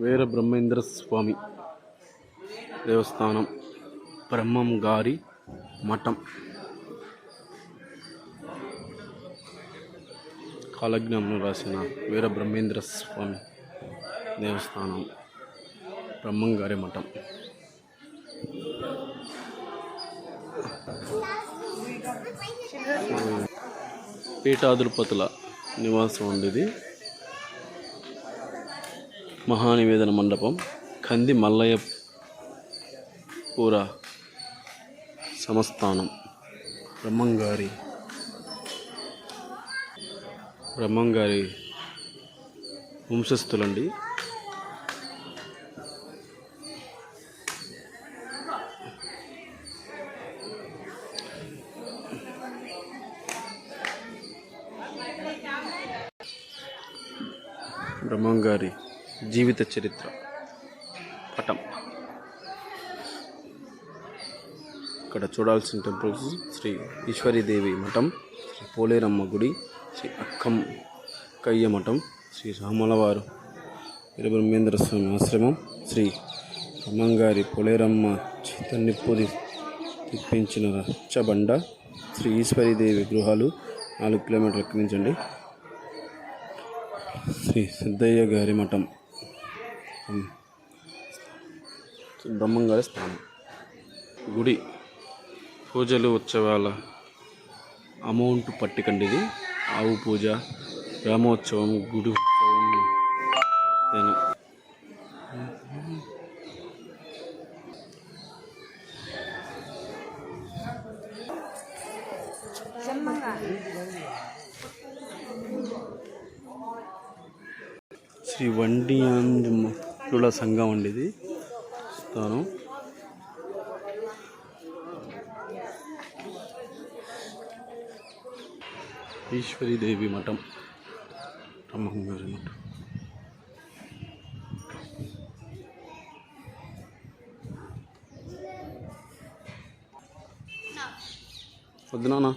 వీర బ్రహ్మేంద్ర స్వామి దేవస్థానం, బ్రహ్మం గారి మఠం, కాలజ్ఞంను రాసిన వీర బ్రహ్మేంద్ర స్వామి దేవస్థానం, బ్రహ్మం గారి మఠం. పీఠాధిపతుల నివాసం ఉండేది. మహానివేదన మండపం, కంది మల్లయ్య పూర సంస్థానం, బ్రహ్మంగారి వంశస్థులండి. బ్రహ్మంగారి జీవిత చరిత్ర పటం. ఇక్కడ చూడాల్సిన టెంపుల్స్: శ్రీ ఈశ్వరీదేవి మఠం, శ్రీ పోలేరమ్మ గుడి, శ్రీ అక్కయ్య మఠం, శ్రీ రామలవారు వీరబ్రహ్మేంద్ర స్వామి ఆశ్రమం, శ్రీ బ్రహ్మంగారి పోలేరమ్మ చైతన్యపురి తిప్పించిన రచ్చబండ, శ్రీ ఈశ్వరీదేవి గృహాలు 4 కిలోమీటర్ల ఎక్కించండి. శ్రీ సిద్ధయ్య గారి మఠం, బ్రహ్మంగారి స్థానం. గుడి పూజలు, ఉత్సవాల అమౌంట్ పట్టికండి ఇది. ఆవు పూజ, గ్రామోత్సవం, గుడి ఉత్సవం, శ్రీ వండియాంజుల సంఘం అండి ఇది స్థానం. ఈశ్వరీదేవి మఠం, బ్రహ్మంగారి మఠం. వద్దునా